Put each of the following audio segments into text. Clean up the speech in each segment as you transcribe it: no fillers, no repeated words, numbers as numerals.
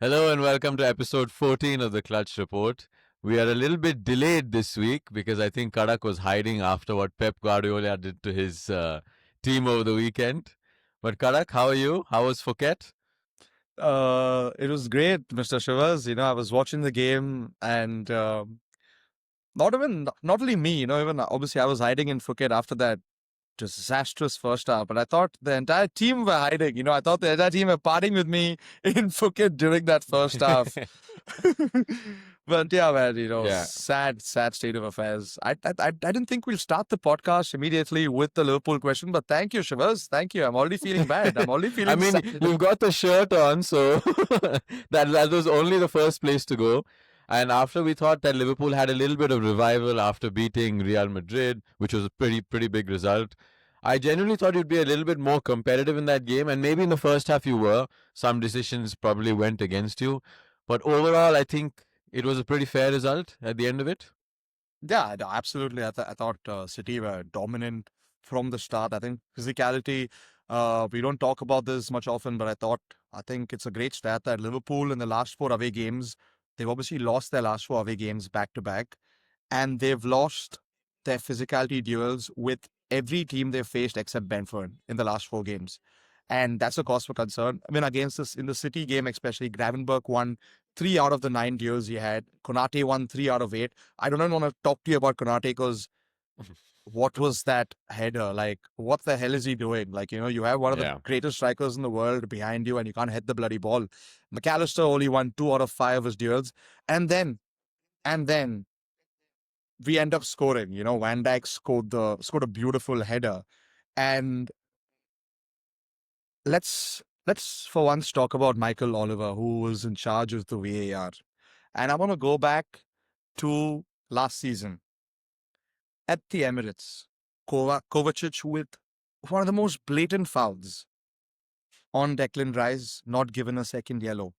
Hello and welcome to episode 14 of the Clutch Report. We are a little bit delayed this week because I think Kadak was hiding after what Pep Guardiola did to his team over the weekend. But Kadak, how are you? How was Phuket? It was great, Mr. Shivers. I was watching the game and not only me, even obviously I was hiding in Phuket after that disastrous first half, but I thought the entire team were hiding. I thought the entire team were partying with me in Phuket during that first half. But yeah, man, Yeah. sad state of affairs. I didn't think we'll start the podcast immediately with the Liverpool question, but thank you, Shivers. Thank you. I'm already feeling bad. I'm already I feeling mean, sad. you've got the shirt on, so that was only the first place to go. And after we thought that Liverpool had a little bit of revival after beating Real Madrid, which was a pretty big result, I genuinely thought you'd be a little bit more competitive in that game. And maybe in the first half you were. Some decisions probably went against you. But overall, I think it was a pretty fair result at the end of it. Yeah, no, absolutely. I thought City were dominant from the start. I think physicality, we don't talk about this much often, but I think it's a great stat that Liverpool in the last four away games, they've obviously lost their last four away games back to back, and they've lost their physicality duels with every team they've faced except Brentford in the last four games. And that's a cause for concern. I mean, against us in the City game, especially, Gravenberg won 3 out of the 9 duels he had. Konate won 3 out of 8. I don't even want to talk to you about Konate because what was that header? Like, what the hell is he doing? Like, you have one of the Yeah. greatest strikers in the world behind you and you can't hit the bloody ball. McAllister only won 2 out of 5 of his duels. And then we end up scoring. Van Dijk scored a beautiful header. And let's for once talk about Michael Oliver, who was in charge of the VAR. And I want to go back to last season at the Emirates. Kovacic with one of the most blatant fouls on Declan Rice, not given a second yellow.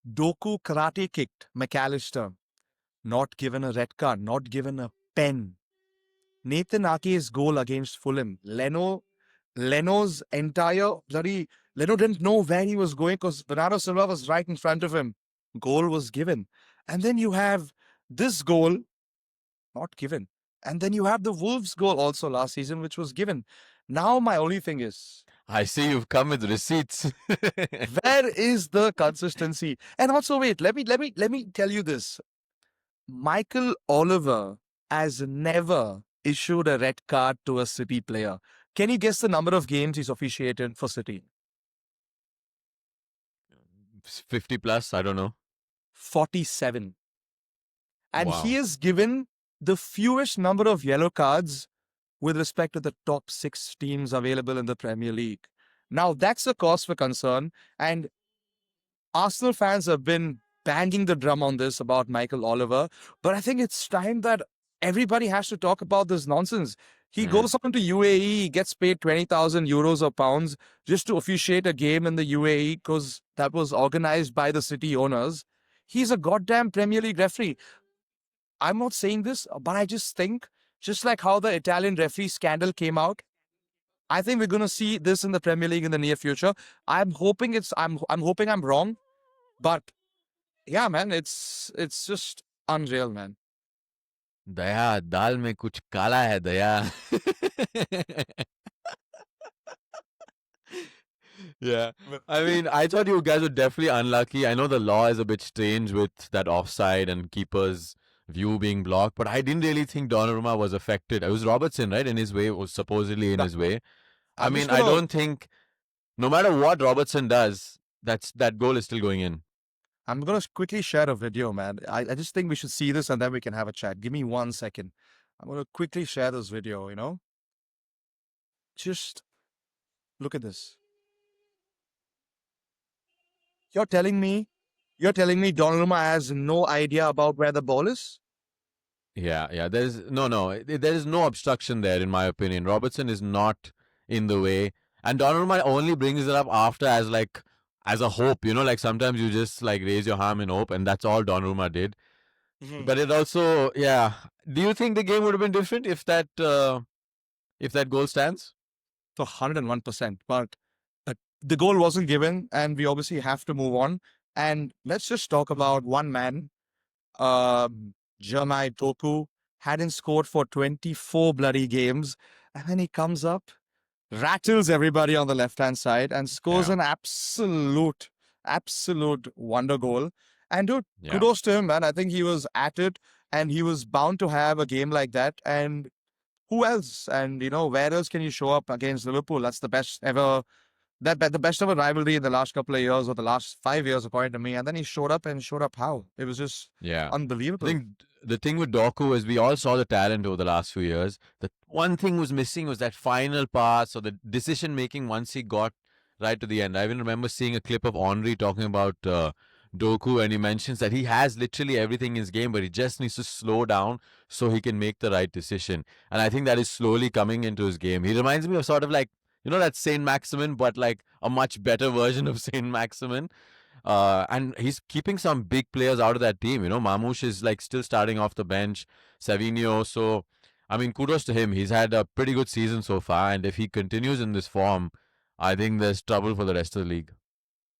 Doku karate kicked McAllister, not given a red card, not given a pen. Nathan Ake's goal against Fulham. Leno's entire bloody Leno didn't know where he was going because Bernardo Silva was right in front of him. Goal was given. And then you have this goal not given. And then you have the Wolves goal also last season, which was given. Now my only thing is, I see you've come with receipts. where is the consistency? And also, wait, let me tell you this. Michael Oliver has never issued a red card to a City player. Can you guess the number of games he's officiated for City? 50 plus, I don't know. 47. And he Wow. has given the fewest number of yellow cards with respect to the top 6 teams available in the Premier League. Now, that's a cause for concern. And Arsenal fans have been banging the drum on this about Michael Oliver. But I think it's time that everybody has to talk about this nonsense. He Mm. goes on to UAE, gets paid 20,000 euros or pounds just to officiate a game in the UAE because that was organized by the City owners. He's a goddamn Premier League referee. I'm not saying this, but I just think, just like how the Italian referee scandal came out, I think we're going to see this in the Premier League in the near future. I'm hoping I'm wrong, but yeah, man, it's just unreal, man. दया दाल में कुछ काला है दया. Yeah. I mean, I thought you guys were definitely unlucky. I know the law is a bit strange with that offside and keeper's view being blocked, but I didn't really think Donnarumma was affected. It was Robertson, right? In his way, was supposedly in Now, his way. I I'm mean, just I gonna don't think no matter what Robertson does, that goal is still going in. I'm gonna quickly share a video, man. I just think we should see this and then we can have a chat. Give me 1 second. I'm gonna quickly share this video. Just look at this. You're telling me you're telling me Donnarumma has no idea about where the ball is? Yeah. There's no. There is no obstruction there, in my opinion. Robertson is not in the way, and Donnarumma only brings it up after as a hope. Like sometimes you just like raise your arm in hope, and that's all Donnarumma did. Mhm. But it also, yeah. Do you think the game would have been different if that goal stands? For 101%. But the goal wasn't given, and we obviously have to move on. And let's just talk about one man, Jermaine Toku, hadn't scored for 24 bloody games. And then he comes up, rattles everybody on the left-hand side and scores Yeah. an absolute wonder goal. And dude, Yeah. kudos to him, man. I think he was at it and he was bound to have a game like that. And who else? And, where else can you show up against Liverpool? That's the best ever the best ever rivalry in the last couple of years or the last 5 years, according to me. And then he showed up and showed up how? It was just Yeah. I unbelievable. think the thing with Doku is we all saw the talent over the last few years. The one thing was missing was that final pass or the decision making once he got right to the end. I even remember seeing a clip of Henry talking about Doku, and he mentions that he has literally everything in his game, but he just needs to slow down so he can make the right decision. And I think that is slowly coming into his game. He reminds me of sort of like, that Saint Maximin, but like a much better version of Saint Maximin. And he's keeping some big players out of that team. Mamouche is like still starting off the bench, Savinho. So, I mean, kudos to him. He's had a pretty good season so far. And if he continues in this form, I think there's trouble for the rest of the league.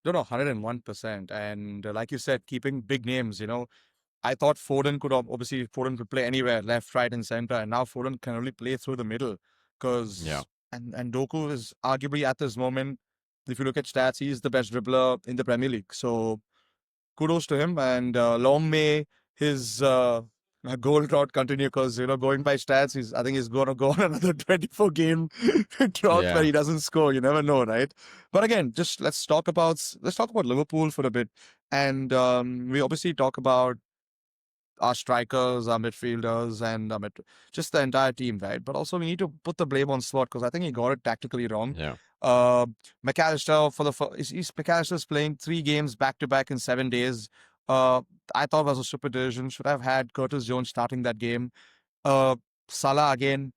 No, 101%. And like you said, keeping big names, I thought Foden obviously Foden could play anywhere, left, right, and center. And now Foden can only play through the middle Yeah. because, and Doku is arguably at this moment, if you look at stats, he's the best dribbler in the Premier League. So kudos to him. And long may his goal drought continue because, going by stats, I think he's going to go on another 24 game drought where Yeah. he doesn't score. You never know, right? But again, just let's talk about Liverpool for a bit. And we obviously talk about our strikers, our midfielders, and just the entire team, right? But also we need to put the blame on Slot because I think he got it tactically wrong. Yeah. McAllister McAllister's playing 3 games back to back in 7 days. I thought was a stupid decision. Should have had Curtis Jones starting that game. Salah again.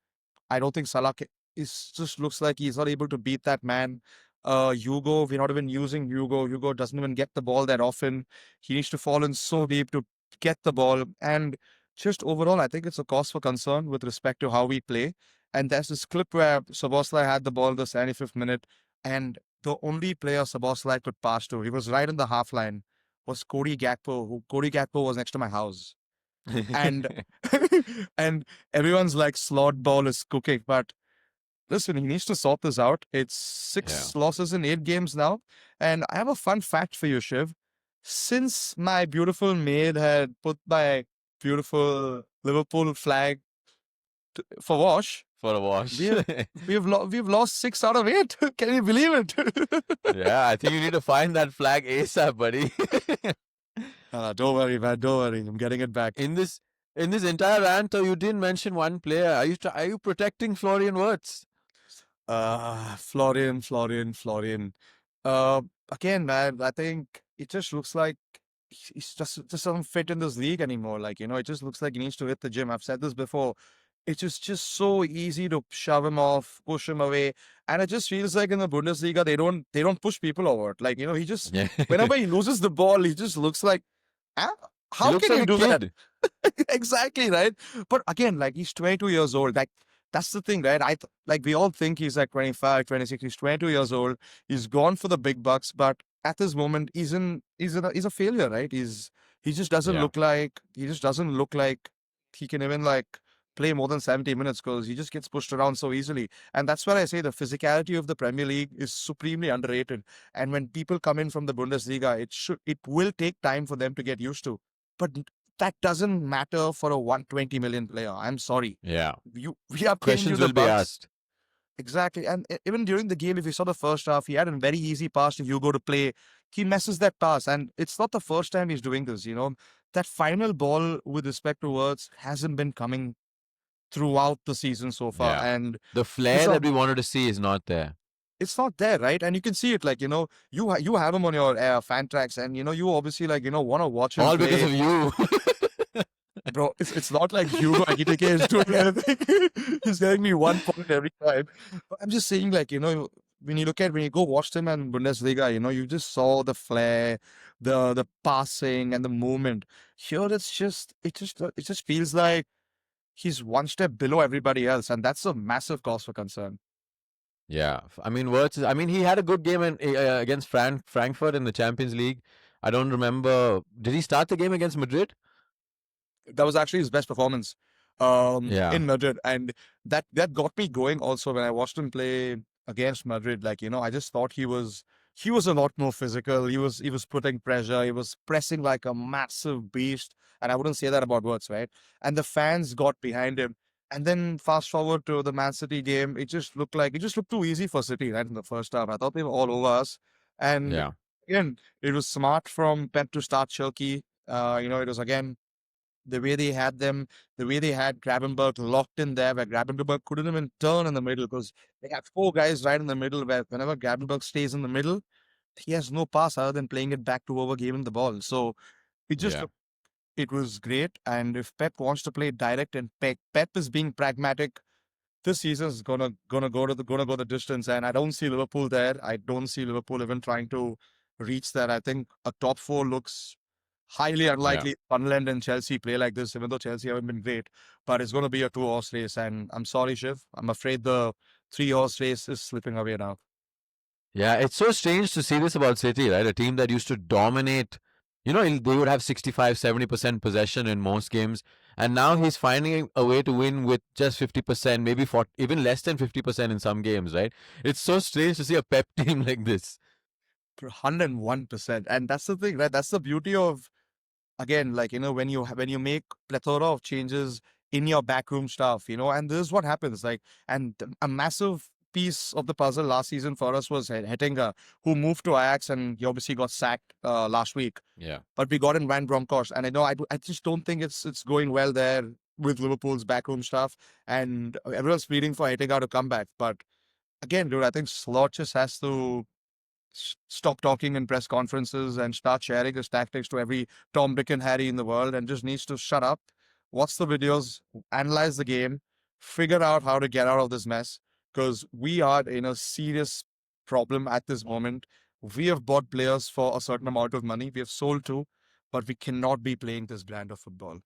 I don't think Salah just looks like he's not able to beat that man. Hugo, we're not even using Hugo. Hugo doesn't even get the ball that often. He needs to fall in so deep to get the ball. And just overall, I think it's a cause for concern with respect to how we play. And there's this clip where Szoboszlai had the ball in the 75th minute, and the only player Szoboszlai could pass to, he was right in the half line, was Cody Gakpo. Cody Gakpo was next to my house. And and everyone's like, Slot ball is cooking. But listen, he needs to sort this out. It's 6 losses in 8 games now. And I have a fun fact for you, Shiv. Since my beautiful maid had put my beautiful Liverpool flag for wash, For a wash. we've lost 6 out of 8. Can you believe it? Yeah, I think you need to find that flag ASAP, buddy. Don't worry, man. Don't worry. I'm getting it back. In this entire rant, though, you didn't mention one player. Are you protecting Florian Wirtz? Florian. Again, man, I think it just looks like he's just doesn't fit in this league anymore. Like, it just looks like he needs to hit the gym. I've said this before. It's just so easy to shove him off, push him away. And it just feels like in the Bundesliga, they don't push people over. Like, he just, Yeah. whenever he loses the ball, he just looks like, He how looks can like you a do that? kid. Exactly, right? But again, like, he's 22 years old. Like, that's the thing, right? Like, we all think he's like 25, 26. He's 22 years old. He's gone for the big bucks, but at this moment, he's a failure, right? He just doesn't Yeah. look like he can even like play more than 70 minutes because he just gets pushed around so easily. And that's why I say the physicality of the Premier League is supremely underrated. And when people come in from the Bundesliga, it will take time for them to get used to. But that doesn't matter for a 120 million player. I'm sorry. Yeah. We are paying you Questions the will be bucks. asked. Exactly. And even during the game, if you saw the first half, he had a very easy pass to Hugo to play. He messes that pass. And it's not the first time he's doing this, That final ball with respect to Wirtz hasn't been coming throughout the season so far. Yeah. And The flair that we wanted to see is not there. it's not there, right? And you can see it, like, you have him on your fan tracks, and, you obviously, like, want to watch him All play. because of you. Bro, it's not like Hugo Ekitike is doing anything. He's getting me 1 point every time. But I'm just saying, like, when you go watch him in Bundesliga, you just saw the flair, the passing and the movement. Here it just feels like he's one step below everybody else, and that's a massive cause for concern. Yeah. I mean, Wirtz, he had a good game against Frankfurt in the Champions League. I don't remember. Did he start the game against Madrid? That was actually his best performance Yeah, in Madrid, and that got me going. Also, when I watched him play against Madrid, like I just thought he was a lot more physical. He was putting pressure. He was pressing like a massive beast, and I wouldn't say that about words, right? And the fans got behind him. And then fast forward to the Man City game, it just looked too easy for City, right? In the first half, I thought they were all over us, and yeah, again, it was smart from Pep to start Cherky. It was again the way they had them, the way they had Gravenberg locked in there, where Gravenberg couldn't even turn in the middle because they have four guys right in the middle. Where whenever Gravenberg stays in the middle, he has no pass other than playing it back to whoever gave him the ball. So it just yeah. looked, it was great. And if Pep wants to play direct and Pep is being pragmatic, this season is gonna go the distance. And I don't see Liverpool there. I don't see Liverpool even trying to reach that. I think a top four looks highly Yeah. unlikely. Sunderland and Chelsea play like this, even though Chelsea haven't been great. But it's going to be a two-horse race. And I'm sorry, Shiv. I'm afraid the three-horse race is slipping away now. Yeah, it's so strange to see this about City, right? A team that used to dominate, they would have 65, 70% possession in most games. And now he's finding a way to win with just 50%, maybe 40, even less than 50% in some games, right? It's so strange to see a pep team like this. 101%. And that's the thing, right? That's the beauty of, again, like when you make plethora of changes in your backroom stuff, and this is what happens. Like, and a massive piece of the puzzle last season for us was Hettinger, who moved to Ajax, and he obviously got sacked last week. Yeah. But we got in Van Bronckhorst, and I just don't think it's going well there with Liverpool's backroom stuff, and everyone's pleading for Hettinger to come back. But again, dude, I think Slot just has to stop talking in press conferences and start sharing his tactics to every Tom, Dick, and Harry in the world, and just needs to shut up, watch the videos, analyze the game, figure out how to get out of this mess. Because we are in a serious problem at this moment. We have bought players for a certain amount of money. We have sold two, but we cannot be playing this brand of football.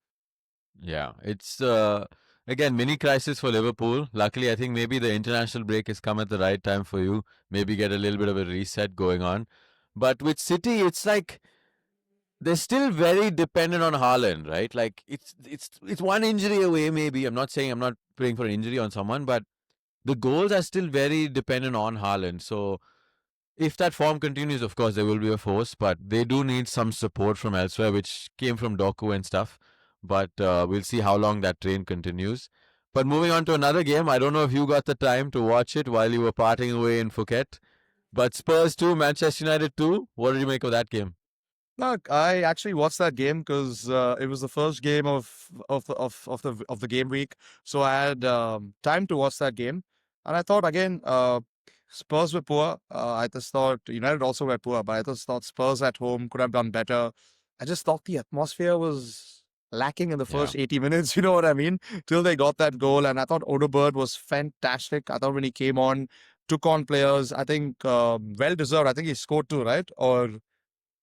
Yeah. It's, again, mini crisis for Liverpool. Luckily, I think maybe the international break has come at the right time for you. Maybe get a little bit of a reset going on. But with City, it's like they're still very dependent on Haaland, right? Like it's one injury away, maybe. I'm not saying I'm not praying for an injury on someone, but the goals are still very dependent on Haaland. So if that form continues, of course, there will be a force, but they do need some support from elsewhere, which came from Doku and stuff. But we'll see how long that train continues. But moving on to another game, I don't know if you got the time to watch it while you were parting away in Phuket. But Spurs 2, Manchester United 2. What did you make of that game? Look, I actually watched that game because it was the first game of the game week, so I had time to watch that game, and I thought again, Spurs were poor. I just thought United also were poor, but I just thought Spurs at home could have done better. I just thought the atmosphere was lacking in the Yeah. first 80 minutes. You know what I mean? Till they got that goal, and I thought Odegaard was fantastic. I thought when he came on, took on players. I think well deserved. I think he scored two, right? Or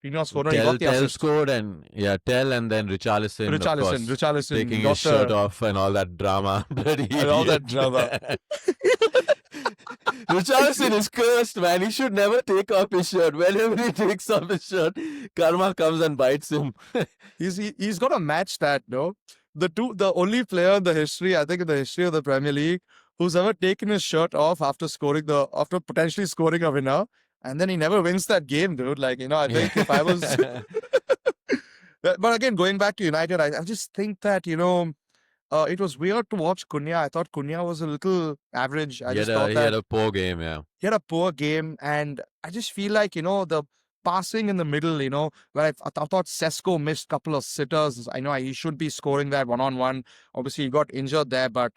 he not scored. No, he got the Tell assist. scored and yeah, Tell and then Richarlison, of Richarlison, course, Richarlison taking his got shirt the off and all that drama. Bloody and all idiot. that drama. Richarlison is cursed, man. He should never take off his shirt. Whenever he takes off his shirt, karma comes and bites him. He's got a match that, no? The only player in the history, I think in the history of the Premier League, who's ever taken his shirt off after potentially scoring a winner, and then he never wins that game, dude. Like, I think if I was but again, going back to United, I just think that, it was weird to watch Cunha. I thought Cunha was a little average. I just thought He had that a poor game, yeah. he had a poor game, and I just feel like the passing in the middle, where I thought Sesko missed a couple of sitters. I know he should be scoring that one-on-one. Obviously, he got injured there, but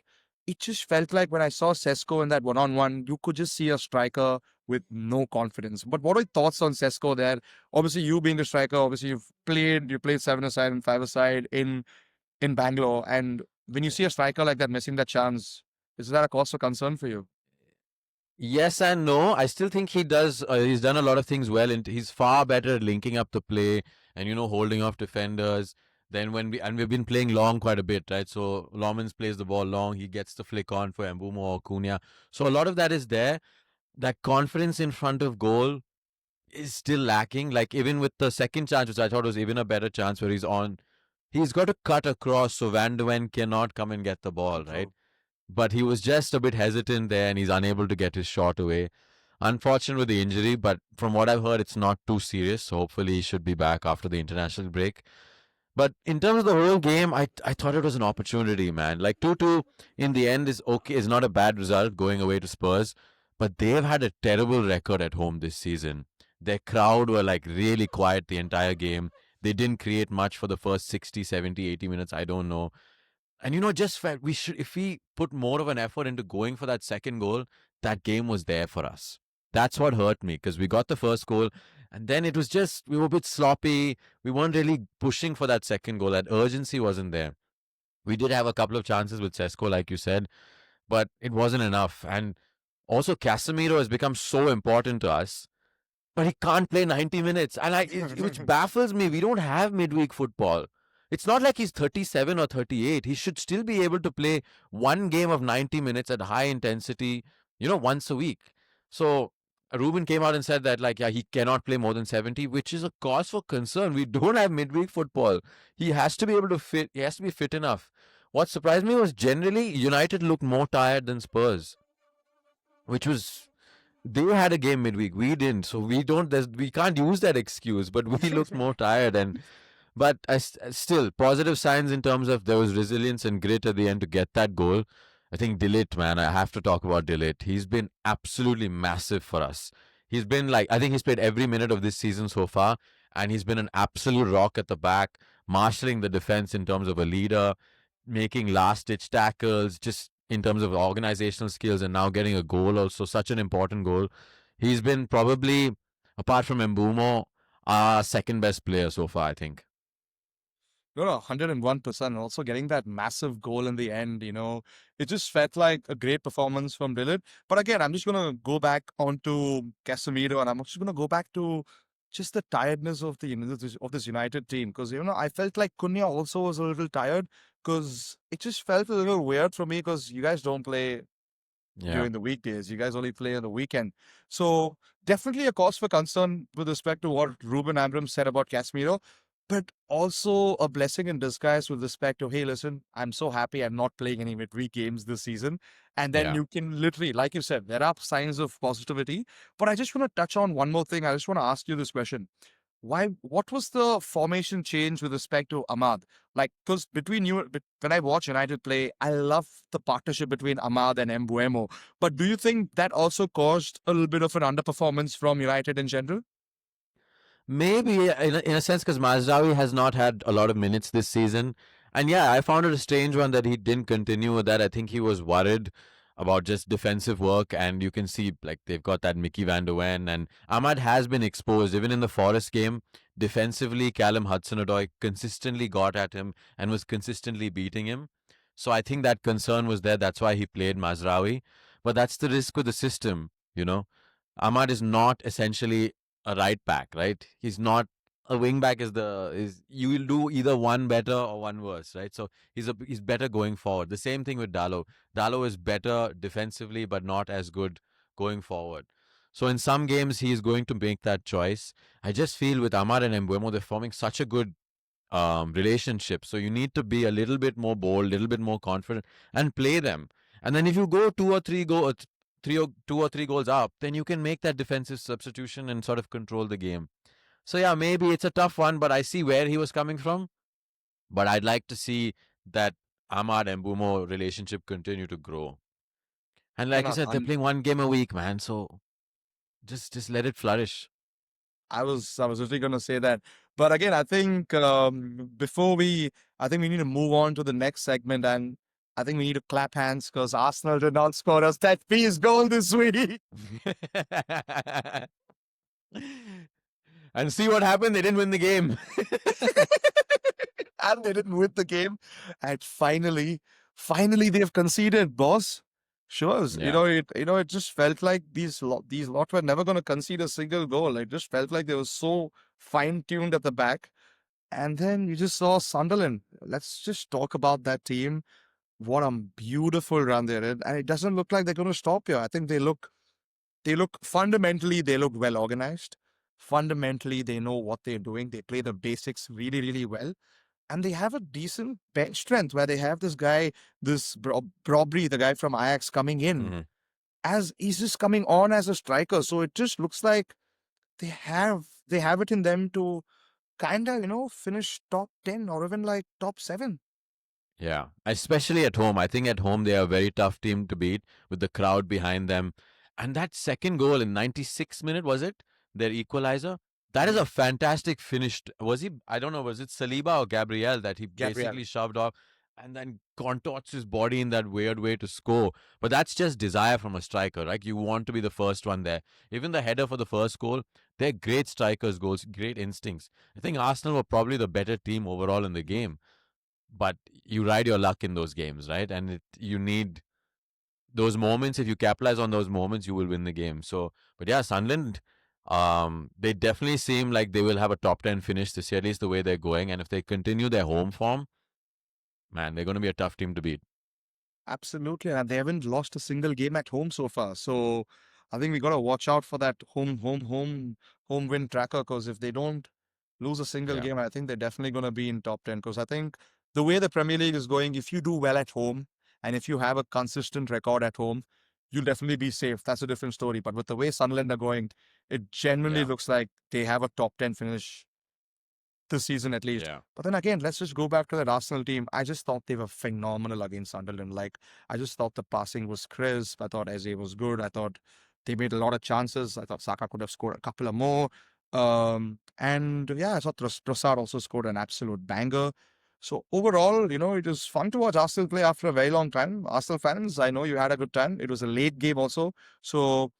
it just felt like when I saw Sesko in that one-on-one, you could just see a striker with no confidence. But what are your thoughts on Sesko there? Obviously, you being a striker, obviously you played seven-a-side and five-a-side in Bangalore, and when you see a striker like that missing that chance, is that a cause for concern for you? Yes and no. I still think he does. He's done a lot of things well, and he's far better at linking up the play and holding off defenders. Then we've been playing long quite a bit, right? So Lomans plays the ball long. He gets the flick on for Mbumo or Cunha. So a lot of that is there. That confidence in front of goal. is still lacking. Like even with the second chance, which I thought was even a better chance, where he's on, he's got to cut across so Van de Ven cannot come and get the ball, right? True. But he was just a bit hesitant there, and he's unable to get his shot away. Unfortunate with the injury, but from what I've heard, it's not too serious. So hopefully he should be back after the international break. But in terms of the whole game, I thought it was an opportunity, man. Like 2-2 in the end is okay, is not a bad result going away to Spurs, but they've had a terrible record at home this season. Their crowd were like really quiet the entire game. They didn't create much for the first 60, 70, 80 minutes. I don't know. And just felt we should, if we put more of an effort into going for that second goal, that game was there for us. That's what hurt me because we got the first goal and then it was just, we were a bit sloppy. We weren't really pushing for that second goal. That urgency wasn't there. We did have a couple of chances with Sesko, like you said, but it wasn't enough. And also, Casemiro has become so important to us, but he can't play 90 minutes. And which baffles me. We don't have midweek football. It's not like he's 37 or 38. He should still be able to play one game of 90 minutes at high intensity, once a week. So Ruben came out and said that, like, yeah, he cannot play more than 70, which is a cause for concern. We don't have midweek football. He has to be able to fit. He has to be fit enough. What surprised me was generally United looked more tired than Spurs, which was they had a game midweek. We didn't, so we can't use that excuse. But we looked more tired, but still positive signs in terms of there was resilience and grit at the end to get that goal. I think Dillit, man, I have to talk about Dillit. He's been absolutely massive for us. He's been like, I think he's played every minute of this season so far, and he's been an absolute rock at the back, marshalling the defense in terms of a leader, making last ditch tackles, just in terms of organizational skills, and now getting a goal also, such an important goal. He's been probably, apart from Mbumo, our second best player so far, I think. No, 101%. Also getting that massive goal in the end, it just felt like a great performance from Dillard. But again, I'm just going to go back onto Casemiro and I'm just going to go back to just the tiredness of this United team. Because, I felt like Cunha also was a little tired because it just felt a little weird for me because you guys don't play Yeah. during the weekdays. You guys only play on the weekend. So definitely a cause for concern with respect to what Ruben Amorim said about Casemiro, but also a blessing in disguise with respect to, hey, listen, I'm so happy I'm not playing any midweek games this season. And then Yeah. you can literally, like you said, there are signs of positivity. But I just want to touch on one more thing. I just want to ask you this question. What was the formation change with respect to Ahmad? Like, because when I watch United play, I love the partnership between Ahmad and Mbuemo. But do you think that also caused a little bit of an underperformance from United in general? Maybe in a sense because Mazraoui has not had a lot of minutes this season. And yeah, I found it a strange one that he didn't continue with that. I think he was worried about just defensive work. And you can see like they've got that Mickey Van der Ven. And Ahmad has been exposed. Even in the Forest game, defensively, Callum Hudson-Odoi consistently got at him and was consistently beating him. So I think that concern was there. That's why he played Mazraoui. But that's the risk with the system. Ahmad is not essentially a right back, right? He's not a wing back. Is you will do either one better or one worse, right? So he's better going forward. The same thing with Dalot. Dalot is better defensively, but not as good going forward. So in some games he is going to make that choice. I just feel with Amar and Mbuemo, they're forming such a good relationship. So you need to be a little bit more bold, a little bit more confident, and play them. And then if you go two or three goals up, then you can make that defensive substitution and sort of control the game. So yeah, maybe it's a tough one, but I see where he was coming from. But I'd like to see that Ahmad and Mbumo relationship continue to grow. And No, like you no, said, they're playing one game a week, man. So just let it flourish. I was really going to say that. But again, I think I think we need to move on to the next segment, and I think we need to clap hands because Arsenal did not score us that piece goal this week. And see what happened? They didn't win the game. And they didn't win the game. And finally they've conceded, boss. Sure, Yeah. it just felt like these lot were never going to concede a single goal. It just felt like they were so fine tuned at the back. And then you just saw Sunderland. Let's just talk about that team. What a beautiful run they did, and it doesn't look like they're going to stop here. I think they look fundamentally they look well organized. Fundamentally, they know what they're doing. They play the basics really, really well. And they have a decent bench strength where they have this guy, this Brobry, the guy from Ajax, coming in Hmm. as he's just coming on as a striker. So it just looks like they have it in them to kind of, finish top 10 or even like top 7. Yeah, especially at home. I think at home they are a very tough team to beat with the crowd behind them. And that second goal in 96th minute, was it? Their equalizer? That is Mhm. a fantastic finish. Was he, I don't know, was it Saliba or Gabriel that he Gabriel. basically shoved off and then contorts his body in that weird way to score? But that's just desire from a striker, right? You want to be the first one there. Even the header for the first goal, they're great strikers' goals, great instincts. I think Arsenal were probably the better team overall in the game, but you ride your luck in those games, right? And you need those moments. If you capitalize on those moments, you will win the game. So, but yeah, Sunderland, they definitely seem like they will have a top 10 finish this year, at least the way they're going. And if they continue their home form, man, they're going to be a tough team to beat. Absolutely. And they haven't lost a single game at home so far. So I think we got to watch out for that home win tracker, because if they don't lose a single Yeah, game, I think they're definitely going to be in top 10. Because I think the way the Premier League is going, if you do well at home and if you have a consistent record at home, you'll definitely be safe. That's a different story. But with the way Sunderland are going, it genuinely yeah, looks like they have a top 10 finish this season at least. yeah, But then again, let's just go back to that Arsenal team. I just thought they were phenomenal against Sunderland. Like, I just thought the passing was crisp. I thought Eze was good. I thought they made a lot of chances. I thought Saka could have scored a couple of more. And yeah, I thought Trossard also scored an absolute banger. So overall, it was fun to watch Arsenal play after a very long time. Arsenal fans, I know you had a good time. It was a late game also. So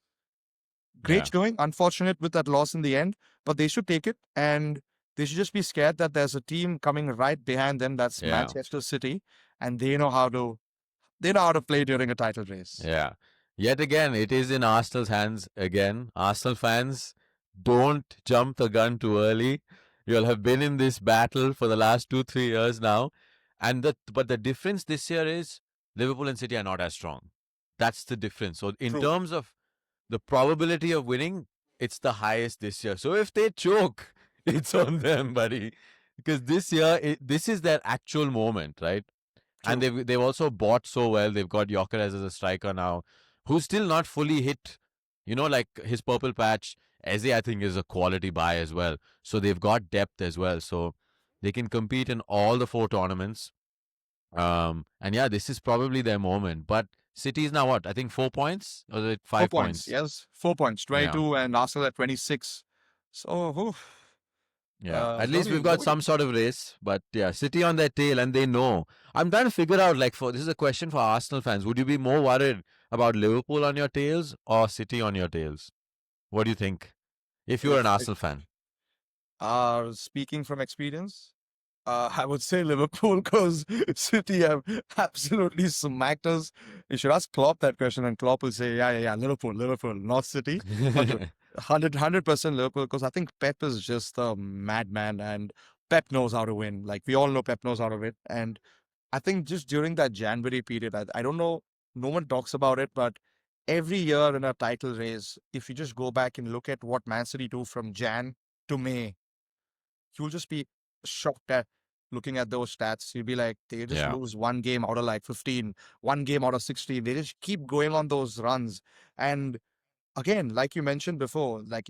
great yeah, showing. Unfortunate with that loss in the end, but they should take it, and they should just be scared that there's a team coming right behind them. That's yeah. Manchester City, and they know how to play during a title race. Yeah. Yet again, it is in Arsenal's hands again. Arsenal fans, don't jump the gun too early. You'll have been in this battle for the last 2, 3 years now. But the difference this year is Liverpool and City are not as strong. That's the difference. So in True. terms of the probability of winning, it's the highest this year. So if they choke, it's on them, buddy. Because this year, this is their actual moment, right? And True. they've also bought so well. They've got Gyökeres as a striker now, who's still not fully hit. Like his purple patch. Eze, I think, is a quality buy as well. So they've got depth as well. So they can compete in all the 4 tournaments. And yeah, this is probably their moment. But City is now what? I think 4 points, or is it 4 points. 5 points? Yes, 4 points. Yeah. 22, and Arsenal at 26. So, Yeah, at least we've got nobody. some sort of race, but yeah, City on their tail, and they know. I'm trying to figure out, like, this is a question for Arsenal fans. Would you be more worried about Liverpool on your tails or City on your tails? What do you think? If you're an If Arsenal fan, speaking from experience, I would say Liverpool, because City have absolutely smacked us. You should ask Klopp that question, and Klopp will say, yeah, Liverpool, not City. But 100% Liverpool, because I think Pep is just a madman, and Pep knows how to win. Like, we all know Pep knows how to win. And I think just during that January period, I don't know, no one talks about it, but every year in a title race, if you just go back and look at what Man City do from Jan to May, you'll just be shocked at looking at those stats. You'll be like, they just yeah, lose one game out of like 15, one game out of 16. They just keep going on those runs. And again, like you mentioned before, like,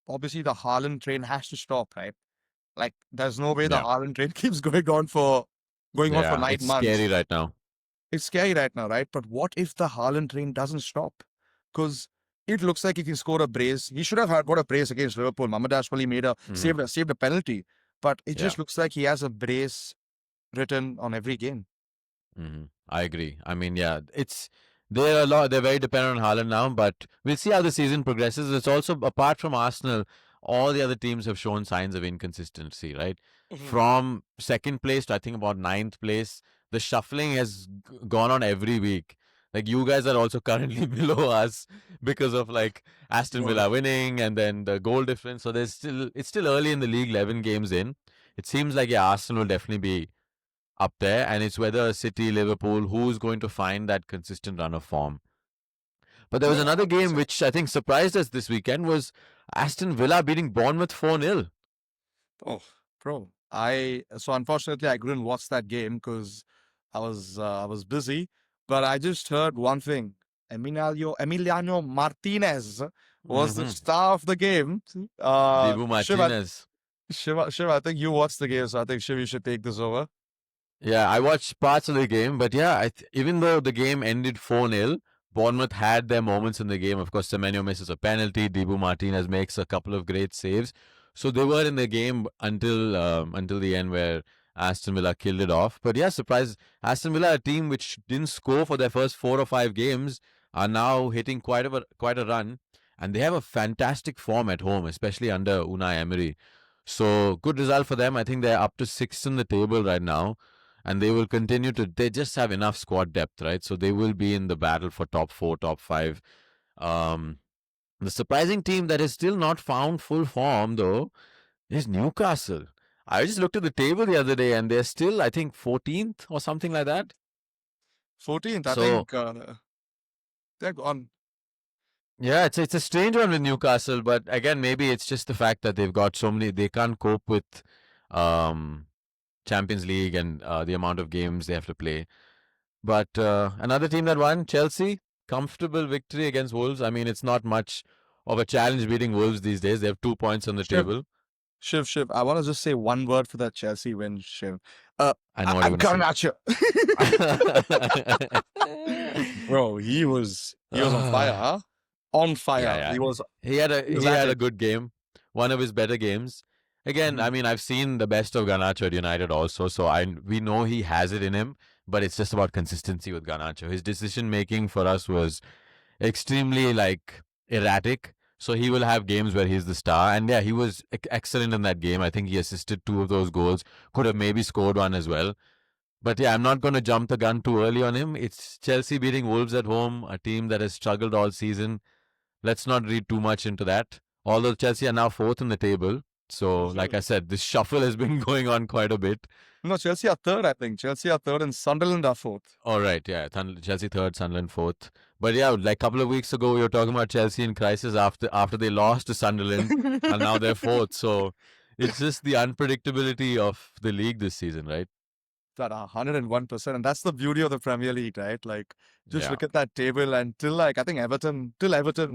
obviously the Haaland train has to stop, right? Like, there's no way the yeah, Haaland train keeps going on for yeah. nine It's months. scary right now. It's scary right now, right? But what if the Haaland train doesn't stop? Because it looks like he can score a brace. He should have got a brace against Liverpool. Mohamed Ashwali Hmm. saved a penalty, but it Yeah. just looks like he has a brace written on every game. I agree. I mean, yeah, they're a lot. They're very dependent on Haaland now, but we'll see how the season progresses. It's also, apart from Arsenal, all the other teams have shown signs of inconsistency. Right, Mhm. from second place to I think about ninth place, the shuffling has gone on every week. Like, you guys are also currently below us because of like Aston Goal Villa difference. winning and then the goal difference. So it's still early in the league, 11 games in. It seems like, yeah, Arsenal will definitely be up there, and it's whether City, Liverpool, who's going to find that consistent run of form. But there was No, another game 100%. which I think surprised us this weekend was Aston Villa beating Bournemouth 4-0. Oh, bro. So unfortunately I couldn't watch that game because I was busy. But I just heard one thing. Emiliano Martinez was the Mm-hmm. star of the game. Dibu Shiv, Martinez. I think you watched the game, so I think Shiv, you should take this over. Yeah, I watched parts of the game, but yeah, even though the game ended 4-0, Bournemouth had their moments in the game. Of course, Semenyo misses a penalty. Dibu Martinez makes a couple of great saves. So they were in the game until the end where Aston Villa killed it off. But yeah, surprise! Aston Villa, a team which didn't score for their first 4 or 5 games, are now hitting quite a run, and they have a fantastic form at home, especially under Unai Emery. So good result for them. I think they're up to sixth in the table right now, and they will continue to. They just have enough squad depth, right? So they will be in the battle for top four, top five. Um, the surprising team that has still not found full form, though, is Newcastle. I just looked at the table the other day, and they're still, I think, 14th or something like that. 14th, I So think they're gone. yeah, it's a strange one with Newcastle, but again, maybe it's just the fact that they've got so many. They can't cope with um, Champions League and the amount of games they have to play. But another team that won, Chelsea, comfortable victory against Wolves. I mean, it's not much of a challenge beating Wolves these days. They have 2 points on the Shiv, table. Shiv. I want to just say one word for that Chelsea win, Shiv. I know what you're I'm going to say. Garnacho. Bro, he was on fire, Ah, huh? On fire. yeah. He was He had he was at a it. good game, one of his better games. Again, I Mhm. mean, I've seen the best of Garnacho at United also, so we know he has it in him. But it's just about consistency with Garnacho. His decision making for us was extremely like erratic. So he will have games where he's the star, and yeah, he was excellent in that game. I think he assisted 2 of those goals. Could have maybe scored one as well. But yeah, I'm not going to jump the gun too early on him. It's Chelsea beating Wolves at home, a team that has struggled all season. Let's not read too much into that. Although Chelsea are now fourth in the table. So, like I said, this shuffle has been going on quite a bit. No, Chelsea are third, I think. Chelsea are third and Sunderland are fourth. All right, yeah. Chelsea third, Sunderland fourth. But yeah, like a couple of weeks ago, we were talking about Chelsea in crisis after they lost to Sunderland, and now they're fourth. So it's just the unpredictability of the league this season, right? That are 101%. And that's the beauty of the Premier League, right? Like, just Yeah. look at that table and I think Everton,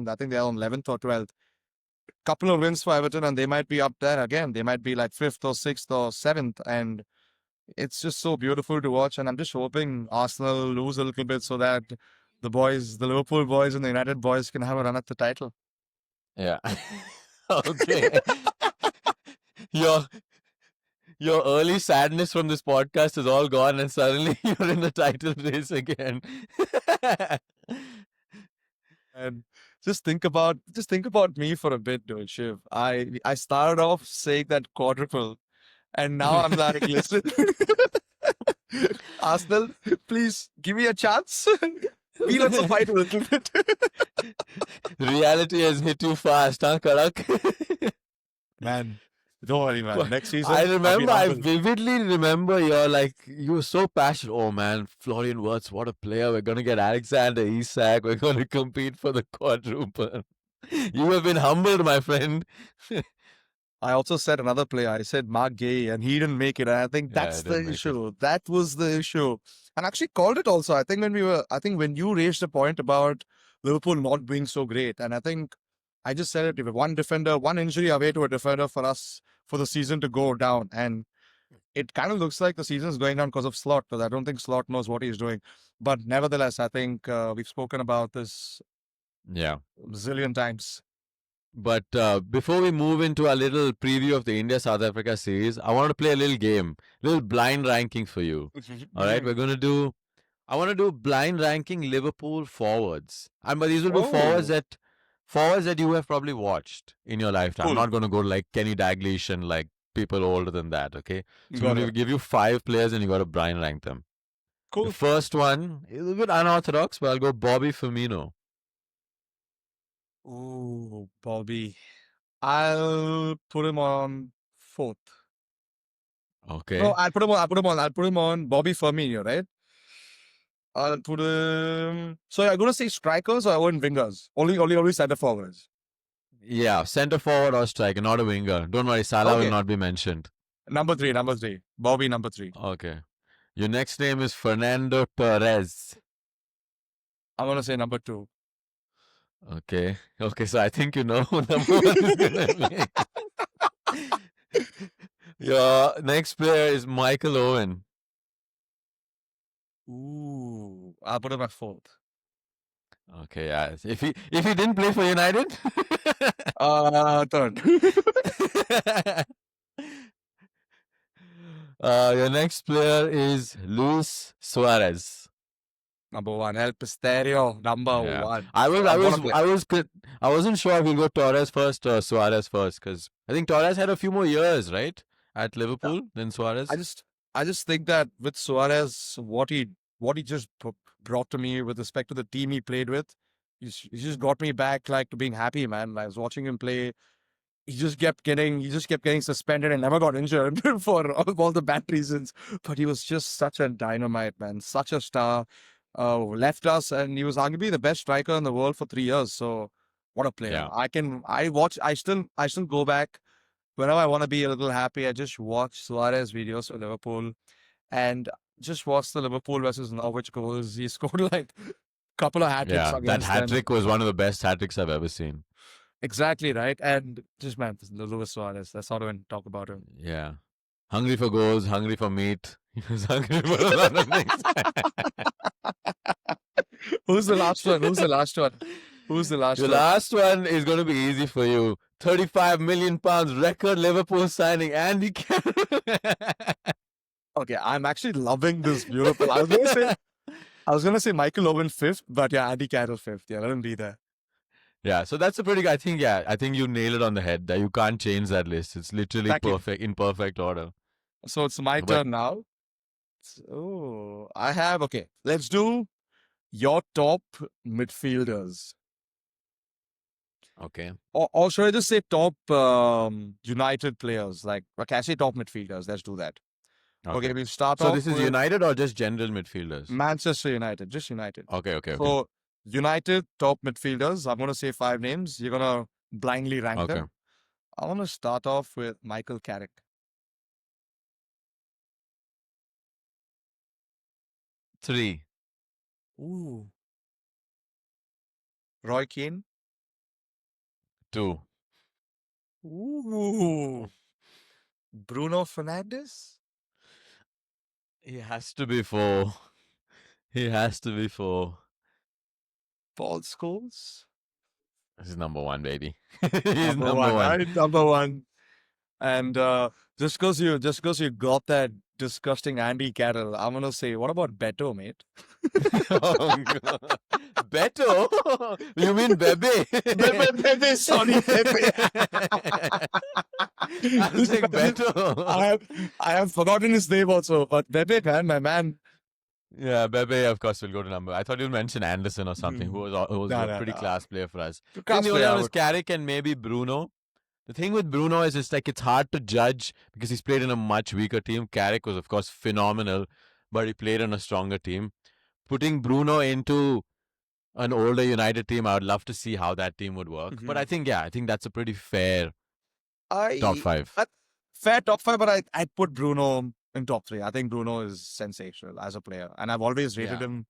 I think they're on 11th or 12th. Couple of wins for Everton and they might be up there again. They might be like 5th or 6th or 7th. And it's just so beautiful to watch. And I'm just hoping Arsenal lose a little bit so that the Liverpool boys and the United boys can have a run at the title. Yeah. Okay. your your early sadness from this podcast is all gone, and suddenly you're in the title race again. And just think about me for a bit, dude, Shiv. I started off saying that quadruple, and now I'm like, listen, Arsenal, please give me a chance. We let the fight a little bit. Reality has hit you fast, huh, Karak? Man, don't worry, man. Next season, I I'll be remember, I humble. vividly remember you were so passionate. Oh man, Florian Wirtz, what a player. We're going to get Alexander Isak. We're going to compete for the quadruple. You have been humbled, my friend. I also said another player. I said Mark Gay, and he didn't make it. And I think Yeah, I that's didn't the make it. issue. That was the issue. And I actually called it also. I think when you raised the point about Liverpool not being so great, and I think I just said it, if one defender, one injury away to a defender for us for the season to go down. And it kind of looks like the season is going down because of Slot, because I don't think Slot knows what he's doing. But nevertheless, I think we've spoken about this Yeah. a zillion times. But before we move into a little preview of the India South Africa series, I want to play a little game, little blind ranking for you. All right, I want to do blind ranking Liverpool forwards, and but these will be Oh, forwards that you have probably watched in your lifetime. I'm cool. not going to go like Kenny Dalglish and like people older than that. Okay, so I'm Got going it. to give you 5 players, and you got to blind rank them. The Cool. first one is a bit unorthodox, but I'll go Bobby Firmino. Ooh, Bobby. I'll put him on fourth. No, Okay. I'll put him on Bobby Firmino, right? I'll put him. So I'm gonna say strikers or I want wingers? Only center forwards. Yeah, center forward or striker, not a winger. Don't worry, Salah will Okay. not be mentioned. Number three. Bobby, number three. Okay. Your next name is Fernando Torres. I'm going to say number two. Okay. Okay, so I think you know who number one is going to be. Your next player is Michael Owen. Ooh. I'll put him at fourth. Okay, yeah. If he didn't play for United, Third. your next player is Luis Suarez. Number one. El Pisterio. Number Yeah, one. I was, I I'm was, gonna play. I wasn't sure if we'll go Torres first or Suarez first because I think Torres had a few more years, right, at Liverpool than Suarez. I just think that with Suarez, what he just brought to me with respect to the team he played with, he just got me back like to being happy, man. I was watching him play. He just kept getting suspended and never got injured for all the bad reasons. But he was just such a dynamite, man, such a star. Left us, and he was arguably the best striker in the world for 3 years. So what a player! Yeah. I still go back whenever I want to be a little happy. I just watch Suarez videos for Liverpool and just watch the Liverpool versus Norwich goals. He scored like a couple of hat tricks Yeah, that against hat them. trick was one of the best hat tricks I've ever seen. Exactly right. And just man, Luis Suarez. That's how to talk about him. Yeah. Hungry for goals, hungry for meat. He was hungry for a lot of things. Who's the last one? Who's the last one? Who's the last Your one? last one is going to be easy for you. £35 million record Liverpool signing Andy Carroll. Okay, I'm actually loving this beautiful. I was gonna say Michael Owen fifth, but yeah, Andy Carroll fifth. Yeah, let him be there. Yeah, so that's a pretty good. I think you nailed it on the head. That you can't change that list. It's literally Thank you. perfect, in perfect order. So it's my turn now. So okay. Let's do your top midfielders. Okay. Or should I just say top United players? Like, okay, I say top midfielders. Let's do that. Okay, we'll start off. So this is with United or just general midfielders? Manchester United, just United. Okay. So United top midfielders. I'm gonna say 5 names. You're gonna blindly rank them. I want to start off with Michael Carrick. 3. Ooh. Roy Keane. 2. Ooh. Bruno Fernandes. He has to be 4. He has to be 4. Paul Scholes. This is number 1, baby. He's number one. Right? Number one. And just because you got that disgusting Andy Carroll, I'm gonna say, what about Beto, mate? Oh, God. Beto? You mean Bebe? Bebe, sorry, Bebe. I was like Beto. I have forgotten his name also, but Bebe, man, my man. Yeah, Bebe, of course, will go to number. I thought you'd mention Anderson or something, who was a pretty class player for us. The only one was Carrick and maybe Bruno. The thing with Bruno is it's hard to judge because he's played in a much weaker team. Carrick was, of course, phenomenal, but he played in a stronger team. Putting Bruno into an older United team, I would love to see how that team would work. But I think that's a pretty fair top 5. Fair top 5, but I'd put Bruno in top 3. I think Bruno is sensational as a player, and I've always rated him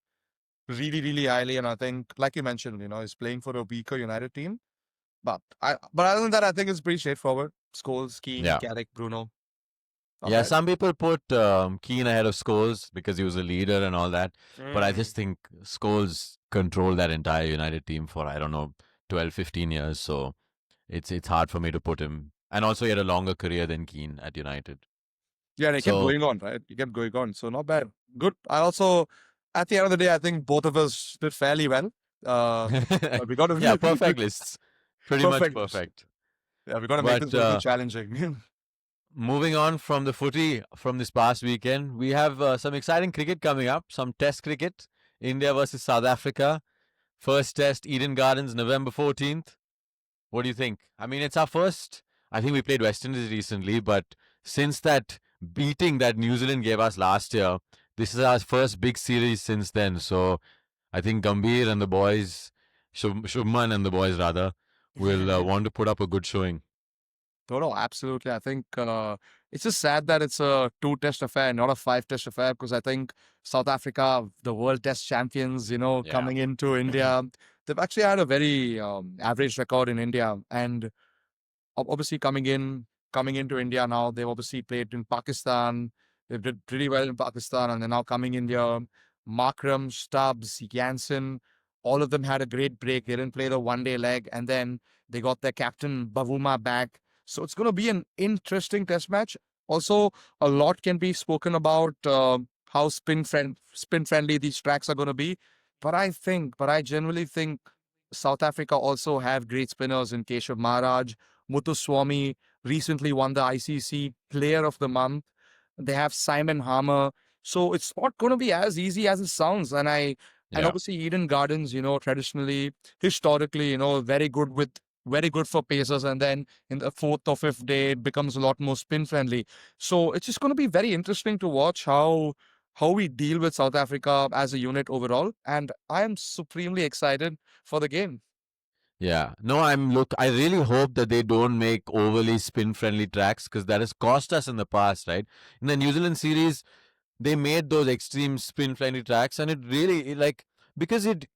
really, really highly. And I think, like you mentioned, he's playing for a weaker United team. But other than that, I think it's pretty straightforward. Scholes, Keane, Carrick, Bruno. Yeah, some people put Keane ahead of Scholes because he was a leader and all that. But I just think Scholes controlled that entire United team for, 12, 15 years. So it's hard for me to put him. And also he had a longer career than Keane at United. Yeah, they kept going on, right? He kept going on. So not bad. Good. I also, at the end of the day, I think both of us did fairly well. We got a perfect lists. Pretty much perfect. Yeah, we got to make this really challenging. Moving on from the footy from this past weekend, we have some exciting cricket coming up. Some test cricket. India versus South Africa. First test, Eden Gardens, November 14th. What do you think? I mean, it's our first. I think we played West Indies recently, but since that beating that New Zealand gave us last year, this is our first big series since then. So I think Gambhir and the boys, Shubman and the boys rather, will want to put up a good showing. No, no, absolutely. I think it's just sad that it's a two-test affair, not a five-test affair, because I think South Africa, the world test champions, Yeah. coming into India, they've actually had a very average record in India. And obviously coming into India now, they've obviously played in Pakistan. They did pretty well in Pakistan, and they're now coming in here. Markram, Stubbs, Jansen, all of them had a great break. They didn't play the one-day leg, and then they got their captain Bavuma back. So it's going to be an interesting test match. Also, a lot can be spoken about how spin friendly these tracks are going to be. But I generally think South Africa also have great spinners in Keshav Maharaj. Muthuswamy recently won the ICC Player of the Month. They have Simon Harmer. So it's not going to be as easy as it sounds. And Yeah. obviously Eden Gardens, traditionally, historically, very good for pacers. And then in the fourth or fifth day, it becomes a lot more spin friendly. So it's just going to be very interesting to watch how we deal with South Africa as a unit overall. And I am supremely excited for the game. Yeah. No, I really hope that they don't make overly spin friendly tracks because that has cost us in the past, right? In the New Zealand series, they made those extreme spin friendly tracks and it really because it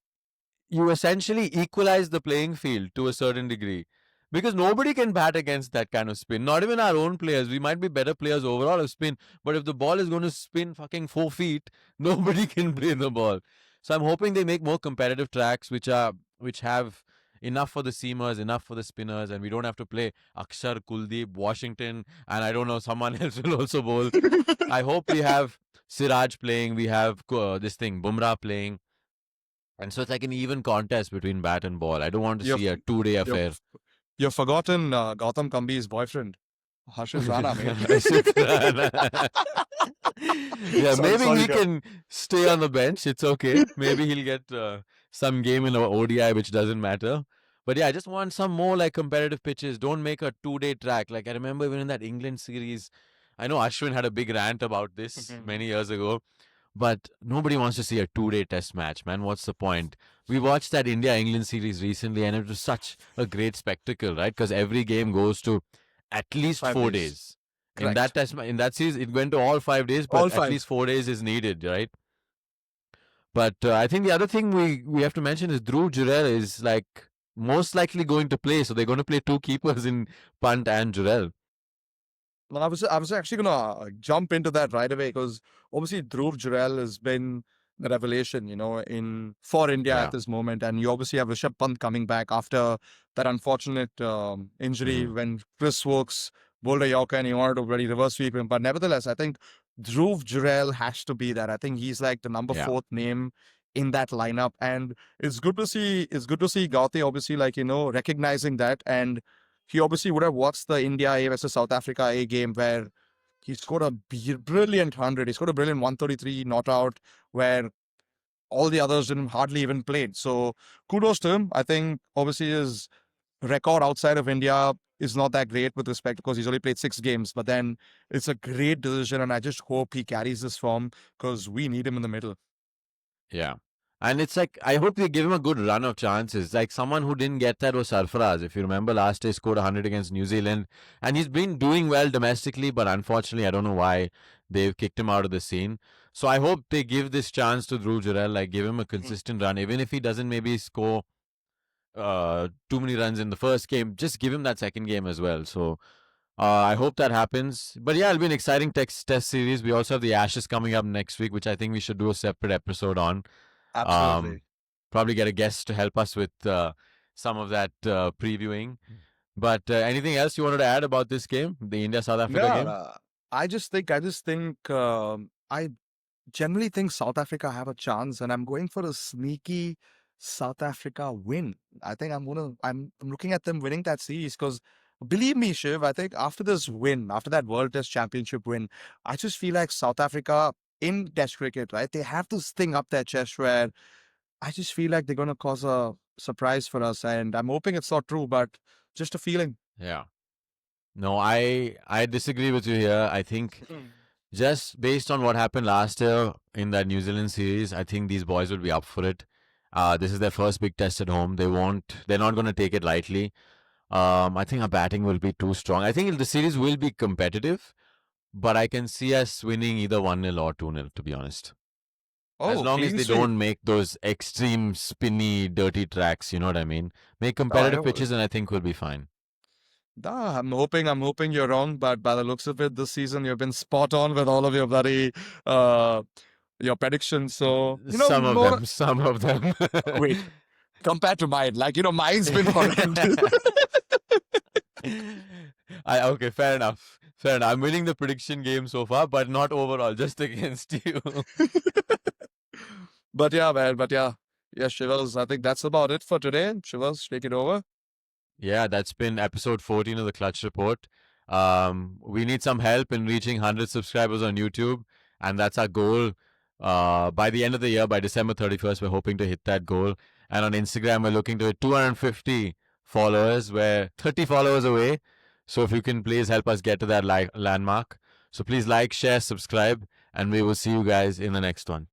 you essentially equalize the playing field to a certain degree because nobody can bat against that kind of spin. Not even our own players. We might be better players overall of spin, but if the ball is going to spin fucking 4 feet, nobody can play the ball. So I'm hoping they make more competitive tracks which have enough for the seamers, enough for the spinners, and we don't have to play Akshar, Kuldeep, Washington, and I don't know, someone else will also bowl. I hope we have Siraj playing, we have this thing, Bumrah playing, and so it's like an even contest between bat and ball. I don't want to You've see a 2 day you've affair. you've forgotten Gautam Kambi's boyfriend, Harshit Rana, mate. Yeah, sorry, maybe sorry, he can stay on the bench. It's okay. Maybe he'll get some game in a ODI, which doesn't matter. But yeah, I just want some more like competitive pitches. Don't make a 2 day track. Like I remember even in that England series, I know Ashwin had a big rant about this many years ago. But nobody wants to see a 2 day test match, man. What's the point? We watched that India England series recently, and it was such a great spectacle, right? Because every game goes to at least 5 days. 4 days. In that Correct. in that series, it went to all 5 days, but All at five. least 4 days is needed, right? But I think the other thing we have to mention is Dhruv Jurel is like most likely going to play, so they're going to play two keepers in Punt and Jurel. Well, I was actually gonna jump into that right away because obviously Dhruv Jurel has been the revelation, in for India at Yeah. this moment, and you obviously have Rishabh Pant coming back after that unfortunate injury Mm-hmm. when Chris Wokes bowled a Yorker and he wanted to really reverse sweep him. But nevertheless, I think Dhruv Jurel has to be that. I think he's like the number Yeah. fourth name in that lineup, and it's good to see Gauti obviously recognizing that. And he obviously would have watched the India A versus South Africa A game where he scored a brilliant 100. He scored a brilliant 133 not out where all the others didn't hardly even played. So kudos to him. I think obviously his record outside of India is not that great with respect because he's only played 6 games. But then it's a great decision, and I just hope he carries this form because we need him in the middle. Yeah. And it's like, I hope they give him a good run of chances. Like someone who didn't get that was Sarfaraz. If you remember, last day scored 100 against New Zealand. And he's been doing well domestically, but unfortunately, I don't know why they've kicked him out of the scene. So I hope they give this chance to Dhruv Jurel, like give him a consistent run. Even if he doesn't maybe score too many runs in the first game, just give him that second game as well. So I hope that happens. But yeah, it'll be an exciting test series. We also have the Ashes coming up next week, which I think we should do a separate episode on. Absolutely. Probably get a guest to help us with some of that previewing. But anything else you wanted to add about this game, the India South Africa Yeah, game? I generally think South Africa have a chance, and I'm going for a sneaky South Africa win. I think I'm looking at them winning that series because believe me, Shiv, I think after this win, after that World Test Championship win, I just feel like South Africa in Test cricket, right? They have this thing up their chest where I just feel like they're gonna cause a surprise for us, and I'm hoping it's not true, but just a feeling. Yeah. No, I disagree with you here. I think just based on what happened last year in that New Zealand series, I think these boys will be up for it. This is their first big test at home. They're not going to take it lightly. I think our batting will be too strong. I think the series will be competitive, but I can see us winning either 1-0 or 2-0, to be honest. As Oh, long as clean they sweep. don't make those extreme, spinny, dirty tracks, you know what I mean? Make No, I competitive know. pitches, and I think we'll be fine. I'm hoping you're wrong, but by the looks of it, this season you've been spot on with all of your bloody uh your predictions. So Some of more. them, some of them. Wait, compared to mine, mine's been horrendous. Okay, fair enough. Fair enough. I'm winning the prediction game so far, but not overall, just against you. But yeah, man. But yeah, yeah, Shivers. I think that's about it for today. Shivers, take it over. Yeah, that's been episode 14 of the Clutch Report. We need some help in reaching 100 subscribers on YouTube, and that's our goal. By the end of the year, by December 31st, we're hoping to hit that goal. And on Instagram, we're looking to hit 250 followers. We're 30 followers away. So if you can please help us get to that landmark. So please like, share, subscribe, and we will see you guys in the next one.